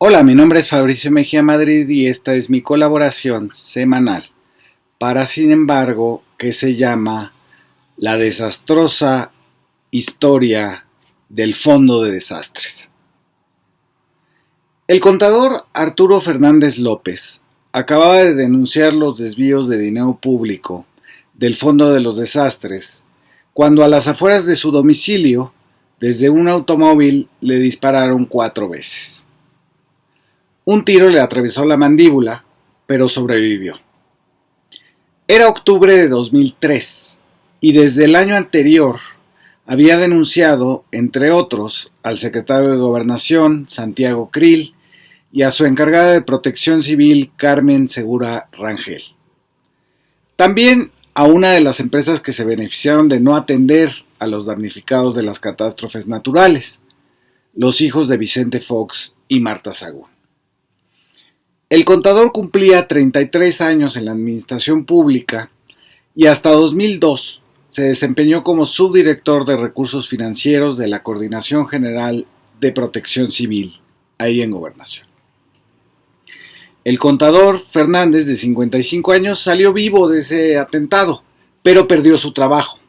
Hola, mi nombre es Fabricio Mejía Madrid y esta es mi colaboración semanal para Sin embargo, que se llama La desastrosa historia del Fondo de Desastres. El contador Arturo Fernández López acababa de denunciar los desvíos de dinero público del Fondo de los Desastres cuando a las afueras de su domicilio, desde un automóvil, le dispararon 4 veces. Un tiro le atravesó la mandíbula, pero sobrevivió. Era octubre de 2003 y desde el año anterior había denunciado, entre otros, al secretario de Gobernación, Santiago Krill, y a su encargada de Protección Civil, Carmen Segura Rangel. También a una de las empresas que se beneficiaron de no atender a los damnificados de las catástrofes naturales, los hijos de Vicente Fox y Marta Sagún. El contador cumplía 33 años en la administración pública y hasta 2002 se desempeñó como subdirector de recursos financieros de la Coordinación General de Protección Civil, ahí en Gobernación. El contador Fernández, de 55 años, salió vivo de ese atentado, pero perdió su trabajo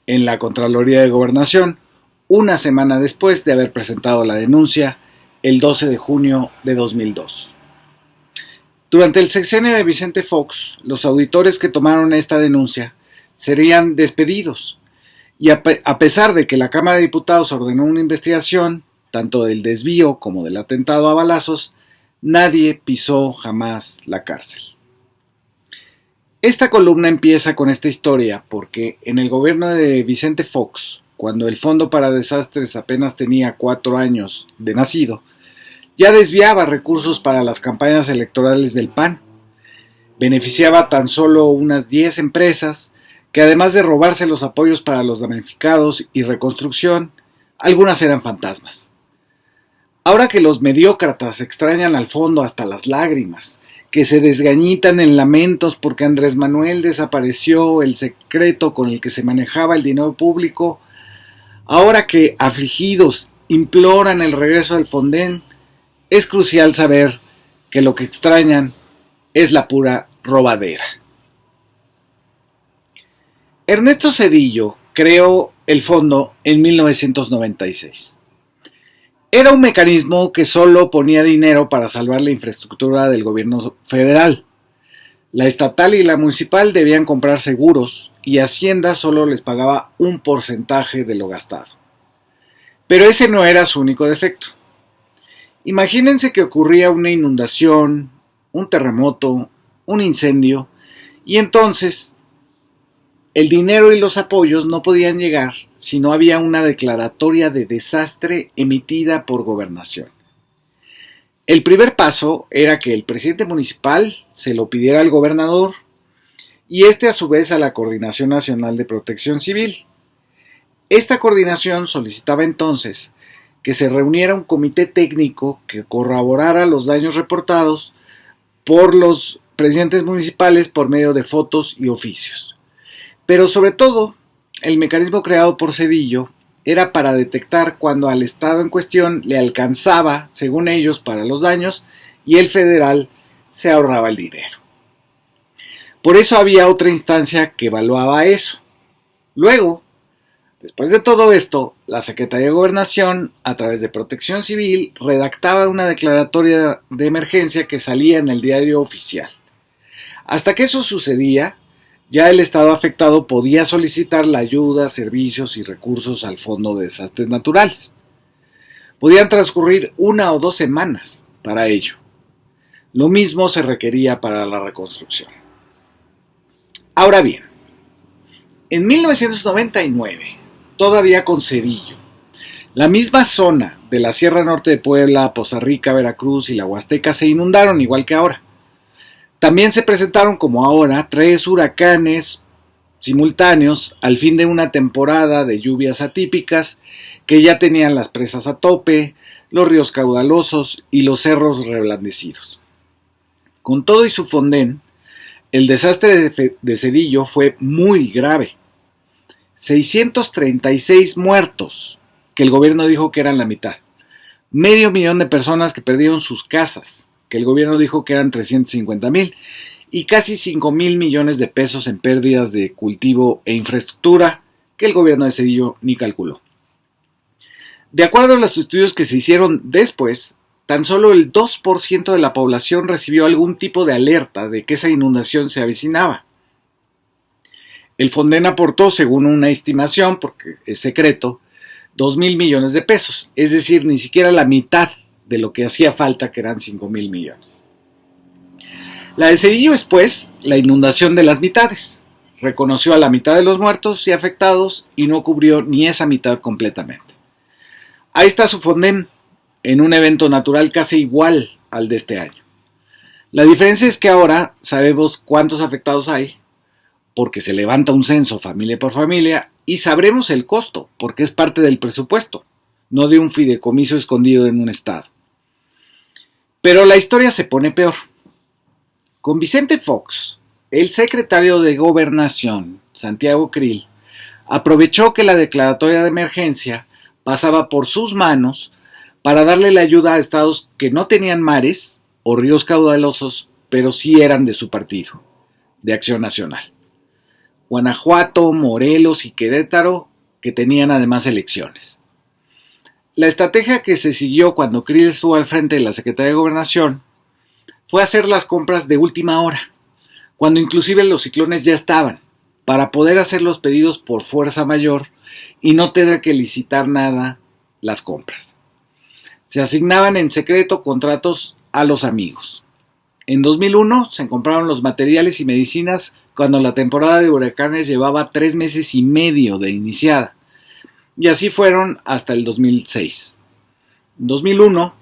en la Contraloría de Gobernación una semana después de haber presentado la denuncia el 12 de junio de 2002. Durante el sexenio de Vicente Fox, los auditores que tomaron esta denuncia serían despedidos, y a pesar de que la Cámara de Diputados ordenó una investigación, tanto del desvío como del atentado a balazos, nadie pisó jamás la cárcel. Esta columna empieza con esta historia porque en el gobierno de Vicente Fox, cuando el Fondo para Desastres apenas tenía 4 años de nacido, ya desviaba recursos para las campañas electorales del PAN. Beneficiaba tan solo unas 10 empresas que, además de robarse los apoyos para los damnificados y reconstrucción, algunas eran fantasmas. Ahora que los mediócratas extrañan al fondo hasta las lágrimas, que se desgañitan en lamentos porque Andrés Manuel desapareció el secreto con el que se manejaba el dinero público, ahora que afligidos imploran el regreso del Fonden, es crucial saber que lo que extrañan es la pura robadera. Ernesto Zedillo creó el fondo en 1996. Era un mecanismo que solo ponía dinero para salvar la infraestructura del gobierno federal. La estatal y la municipal debían comprar seguros y Hacienda solo les pagaba un porcentaje de lo gastado. Pero ese no era su único defecto. Imagínense que ocurría una inundación, un terremoto, un incendio, y entonces el dinero y los apoyos no podían llegar si no había una declaratoria de desastre emitida por Gobernación. El primer paso era que el presidente municipal se lo pidiera al gobernador y a su vez a la Coordinación Nacional de Protección Civil. Esta coordinación solicitaba entonces que se reuniera un comité técnico que corroborara los daños reportados por los presidentes municipales por medio de fotos y oficios. Pero sobre todo, el mecanismo creado por Zedillo era para detectar cuando al estado en cuestión le alcanzaba, según ellos, para los daños y el federal se ahorraba el dinero. Por eso había otra instancia que evaluaba eso. Luego, después de todo esto, la Secretaría de Gobernación, a través de Protección Civil, redactaba una declaratoria de emergencia que salía en el diario oficial. Hasta que eso sucedía, ya el estado afectado podía solicitar la ayuda, servicios y recursos al Fondo de Desastres Naturales. Podían transcurrir 1 o 2 semanas para ello. Lo mismo se requería para la reconstrucción. Ahora bien, en 1999, todavía con Zedillo, la misma zona de la Sierra Norte de Puebla, Poza Rica, Veracruz y la Huasteca se inundaron igual que ahora. También se presentaron, como ahora, 3 huracanes simultáneos al fin de una temporada de lluvias atípicas que ya tenían las presas a tope, los ríos caudalosos y los cerros reblandecidos. Con todo y su Fonden, el desastre de Zedillo fue muy grave. 636 muertos, que el gobierno dijo que eran la mitad. 500,000 de personas que perdieron sus casas, que el gobierno dijo que eran 350,000, y casi 5,000 millones de pesos en pérdidas de cultivo e infraestructura que el gobierno de Zedillo ni calculó. De acuerdo a los estudios que se hicieron después, tan solo el 2% de la población recibió algún tipo de alerta de que esa inundación se avecinaba. El Fonden aportó, según una estimación, porque es secreto, 2,000 millones de pesos, es decir, ni siquiera la mitad de lo que hacía falta, que eran 5,000 millones. La de Zedillo es, pues, la inundación de las mitades. Reconoció a la mitad de los muertos y afectados y no cubrió ni esa mitad completamente. Ahí está su Fonden, en un evento natural casi igual al de este año. La diferencia es que ahora sabemos cuántos afectados hay, porque se levanta un censo familia por familia, y sabremos el costo, porque es parte del presupuesto, no de un fideicomiso escondido en un estado. Pero la historia se pone peor. Con Vicente Fox, el secretario de Gobernación, Santiago Krill, aprovechó que la declaratoria de emergencia pasaba por sus manos para darle la ayuda a estados que no tenían mares o ríos caudalosos, pero sí eran de su partido, de Acción Nacional. Guanajuato, Morelos y Querétaro, que tenían además elecciones. La estrategia que se siguió cuando Krill estuvo al frente de la Secretaría de Gobernación fue hacer las compras de última hora, cuando inclusive los ciclones ya estaban, para poder hacer los pedidos por fuerza mayor y no tener que licitar nada las compras. Se asignaban en secreto contratos a los amigos. En 2001 se compraron los materiales y medicinas cuando la temporada de huracanes llevaba 3 meses y medio de iniciada, y así fueron hasta el 2006. En 2001,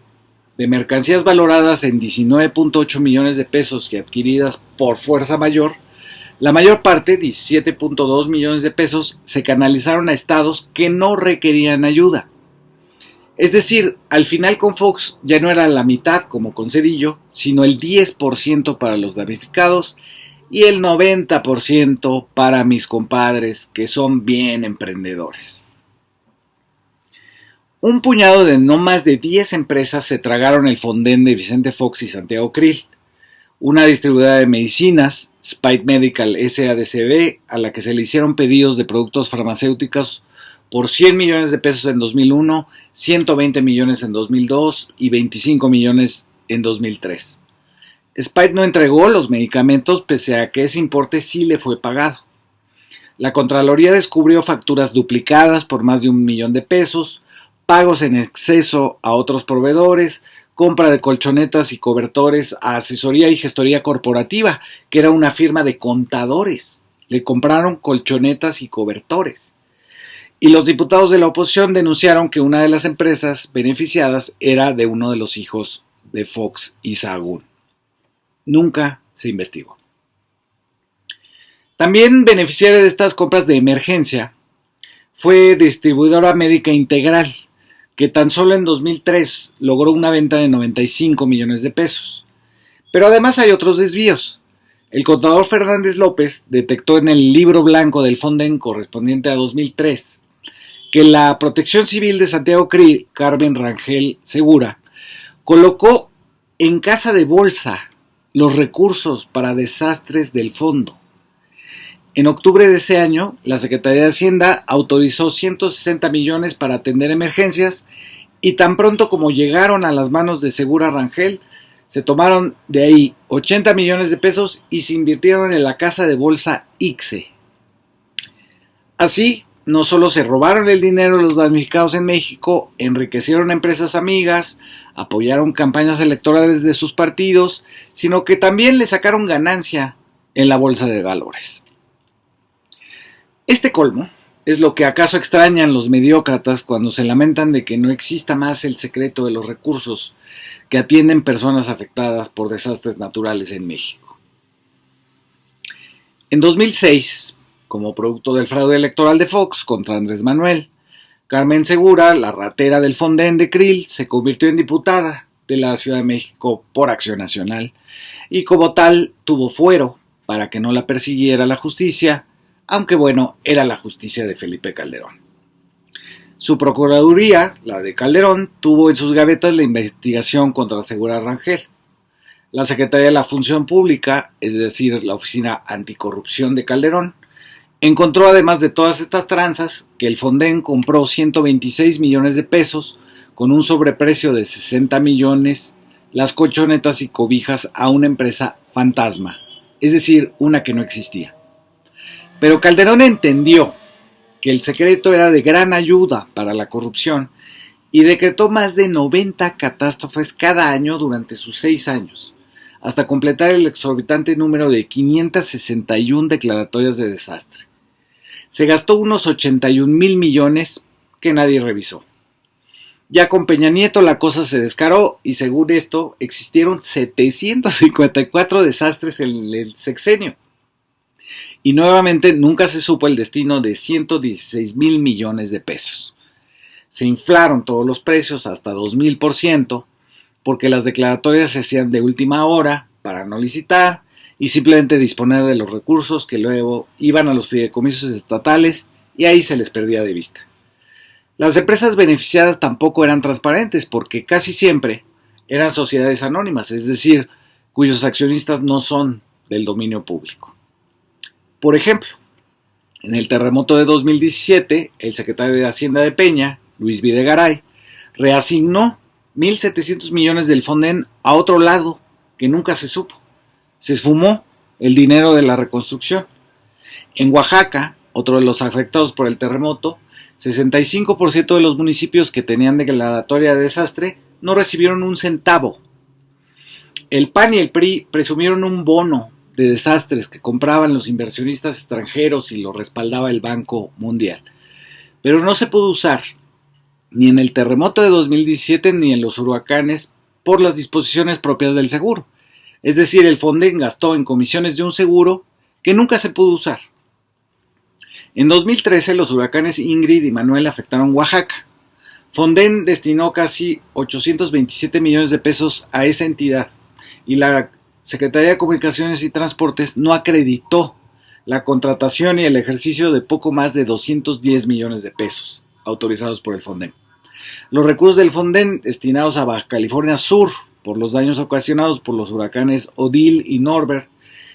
de mercancías valoradas en 19.8 millones de pesos y adquiridas por fuerza mayor, la mayor parte, 17.2 millones de pesos, se canalizaron a estados que no requerían ayuda. Es decir, al final con Fox ya no era la mitad como con Zedillo, sino el 10% para los damnificados y el 90% para mis compadres que son bien emprendedores. Un puñado de no más de 10 empresas se tragaron el Fonden de Vicente Fox y Santiago Krill. Una distribuidora de medicinas, Spite Medical SADCB, a la que se le hicieron pedidos de productos farmacéuticos por 100 millones de pesos en 2001, 120 millones en 2002 y 25 millones en 2003. Spite no entregó los medicamentos pese a que ese importe sí le fue pagado. La Contraloría descubrió facturas duplicadas por más de 1 millón de pesos, pagos en exceso a otros proveedores, compra de colchonetas y cobertores a asesoría y gestoría corporativa, que era una firma de contadores. Le compraron colchonetas y cobertores. Y los diputados de la oposición denunciaron que una de las empresas beneficiadas era de uno de los hijos de Fox y Sahagún. Nunca se investigó. También beneficiaria de estas compras de emergencia fue Distribuidora Médica Integral, que tan solo en 2003 logró una venta de 95 millones de pesos. Pero además hay otros desvíos. El contador Fernández López detectó en el libro blanco del Fonden correspondiente a 2003 que la Protección Civil de Santiago Krill, Carmen Rangel Segura, colocó en casa de bolsa los recursos para desastres del fondo. En octubre de ese año, la Secretaría de Hacienda autorizó 160 millones para atender emergencias y tan pronto como llegaron a las manos de Segura Rangel, se tomaron de ahí 80 millones de pesos y se invirtieron en la casa de bolsa ICSE. Así, no solo se robaron el dinero de los damnificados en México, enriquecieron a empresas amigas, apoyaron campañas electorales de sus partidos, sino que también le sacaron ganancia en la bolsa de valores. Este colmo es lo que acaso extrañan los mediócratas cuando se lamentan de que no exista más el secreto de los recursos que atienden personas afectadas por desastres naturales en México. En 2006, como producto del fraude electoral de Fox contra Andrés Manuel, Carmen Segura, la ratera del Fonden de Krill, se convirtió en diputada de la Ciudad de México por Acción Nacional y como tal tuvo fuero para que no la persiguiera la justicia, aunque bueno, era la justicia de Felipe Calderón. Su procuraduría, la de Calderón, tuvo en sus gavetas la investigación contra Segura Rangel. La Secretaría de la Función Pública, es decir, la Oficina Anticorrupción de Calderón, encontró además de todas estas tranzas que el Fonden compró 126 millones de pesos con un sobreprecio de 60 millones las colchonetas y cobijas a una empresa fantasma, es decir, una que no existía. Pero Calderón entendió que el secreto era de gran ayuda para la corrupción y decretó más de 90 catástrofes cada año durante sus 6 años, hasta completar el exorbitante número de 561 declaratorias de desastre. Se gastó unos 81,000 millones que nadie revisó. Ya con Peña Nieto la cosa se descaró y según esto existieron 754 desastres en el sexenio. Y nuevamente nunca se supo el destino de 116,000 millones de pesos. Se inflaron todos los precios hasta 2000% porque las declaratorias se hacían de última hora para no licitar y simplemente disponer de los recursos que luego iban a los fideicomisos estatales y ahí se les perdía de vista. Las empresas beneficiadas tampoco eran transparentes porque casi siempre eran sociedades anónimas, es decir, cuyos accionistas no son del dominio público. Por ejemplo, en el terremoto de 2017, el secretario de Hacienda de Peña, Luis Videgaray, reasignó 1,700 millones del Fonden a otro lado que nunca se supo. Se esfumó el dinero de la reconstrucción. En Oaxaca, otro de los afectados por el terremoto, 65% de los municipios que tenían declaratoria de desastre no recibieron un centavo. El PAN y el PRI presumieron un bono de desastres que compraban los inversionistas extranjeros y lo respaldaba el Banco Mundial. Pero no se pudo usar ni en el terremoto de 2017 ni en los huracanes por las disposiciones propias del seguro. Es decir, el Fonden gastó en comisiones de un seguro que nunca se pudo usar. En 2013 los huracanes Ingrid y Manuel afectaron Oaxaca. Fonden destinó casi 827 millones de pesos a esa entidad y la Secretaría de Comunicaciones y Transportes no acreditó la contratación y el ejercicio de poco más de 210 millones de pesos autorizados por el Fonden. Los recursos del Fonden destinados a Baja California Sur por los daños ocasionados por los huracanes Odile y Norbert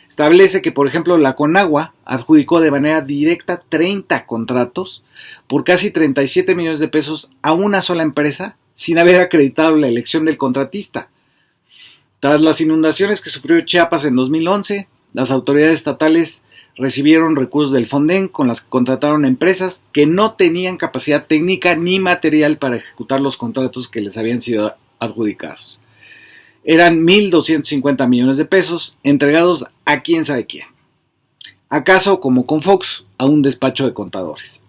establece que, por ejemplo, la Conagua adjudicó de manera directa 30 contratos por casi 37 millones de pesos a una sola empresa sin haber acreditado la elección del contratista. Tras las inundaciones que sufrió Chiapas en 2011, las autoridades estatales recibieron recursos del Fonden con las que contrataron empresas que no tenían capacidad técnica ni material para ejecutar los contratos que les habían sido adjudicados. Eran 1,250 millones de pesos entregados a quién sabe quién. ¿Acaso, como con Fox, a un despacho de contadores?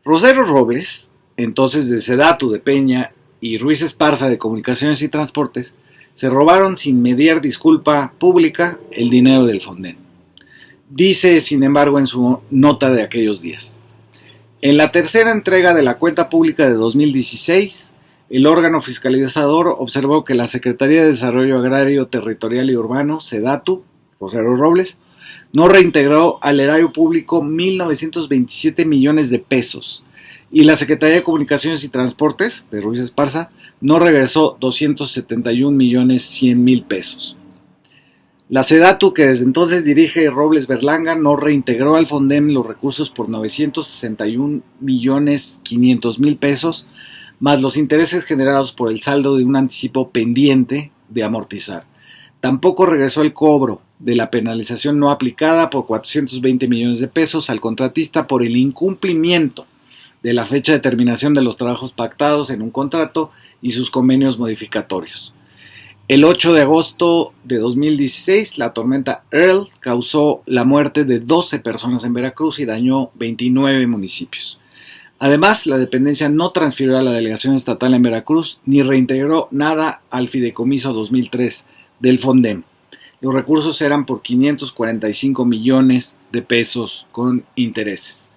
Rosero Robles, entonces de Sedatu de Peña, y Ruiz Esparza de Comunicaciones y Transportes, se robaron sin mediar disculpa pública el dinero del Fonden. Dice, sin embargo, en su nota de aquellos días: en la tercera entrega de la cuenta pública de 2016, el órgano fiscalizador observó que la Secretaría de Desarrollo Agrario, Territorial y Urbano, Sedatu, Rosero Robles, no reintegró al erario público 1,927 millones de pesos y la Secretaría de Comunicaciones y Transportes, de Ruiz Esparza, no regresó 271,100,000 pesos. La Sedatu, que desde entonces dirige Robles Berlanga, no reintegró al Fonden los recursos por 961,500,000 pesos, más los intereses generados por el saldo de un anticipo pendiente de amortizar. Tampoco regresó el cobro de la penalización no aplicada por 420 millones de pesos al contratista por el incumplimiento de la fecha de terminación de los trabajos pactados en un contrato y sus convenios modificatorios. El 8 de agosto de 2016, la tormenta Earl causó la muerte de 12 personas en Veracruz y dañó 29 municipios. Además, la dependencia no transfirió a la delegación estatal en Veracruz ni reintegró nada al fideicomiso 2003 del Fonden. Los recursos eran por 545 millones de pesos con intereses.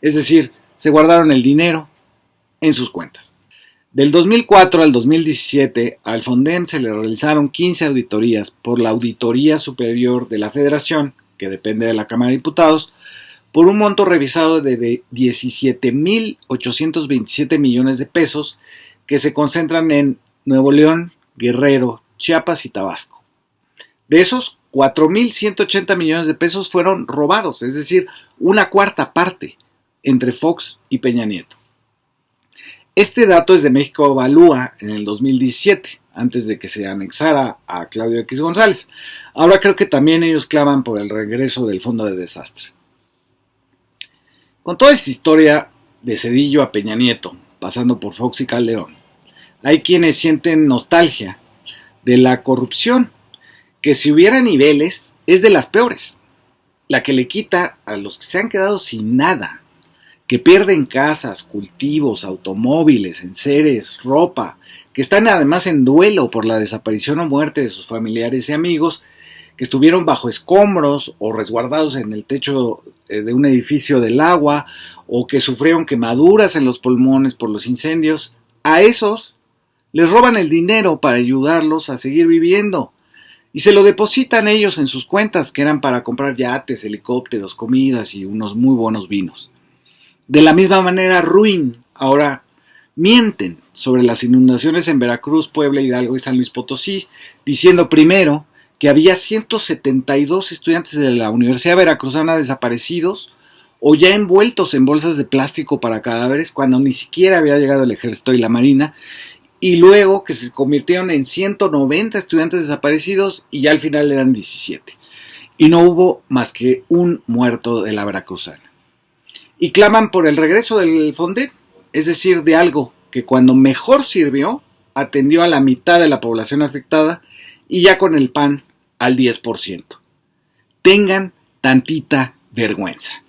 Es decir, se guardaron el dinero en sus cuentas. Del 2004 al 2017, al Fonden se le realizaron 15 auditorías por la Auditoría Superior de la Federación, que depende de la Cámara de Diputados, por un monto revisado de 17.827 millones de pesos que se concentran en Nuevo León, Guerrero, Chiapas y Tabasco. De esos, 4.180 millones de pesos fueron robados, es decir, una cuarta parte entre Fox y Peña Nieto. Este dato es de México Evalúa en el 2017, antes de que se anexara a Claudio X González. Ahora creo que también ellos claman por el regreso del Fondo de Desastres. Con toda esta historia de Zedillo a Peña Nieto, pasando por Fox y Calderón, hay quienes sienten nostalgia de la corrupción, que si hubiera niveles es de las peores, la que le quita a los que se han quedado sin nada, que pierden casas, cultivos, automóviles, enseres, ropa, que están además en duelo por la desaparición o muerte de sus familiares y amigos, que estuvieron bajo escombros o resguardados en el techo de un edificio del agua, o que sufrieron quemaduras en los pulmones por los incendios. A esos les roban el dinero para ayudarlos a seguir viviendo y se lo depositan ellos en sus cuentas, que eran para comprar yates, helicópteros, comidas y unos muy buenos vinos. De la misma manera, Ruin ahora mienten sobre las inundaciones en Veracruz, Puebla, Hidalgo y San Luis Potosí, diciendo primero que había 172 estudiantes de la Universidad Veracruzana desaparecidos o ya envueltos en bolsas de plástico para cadáveres cuando ni siquiera había llegado el ejército y la marina, y luego que se convirtieron en 190 estudiantes desaparecidos y ya al final eran 17. Y no hubo más que un muerto de la Veracruzana. Y claman por el regreso del Fondet, es decir, de algo que cuando mejor sirvió, atendió a la mitad de la población afectada y ya con el PAN al 10%. Tengan tantita vergüenza.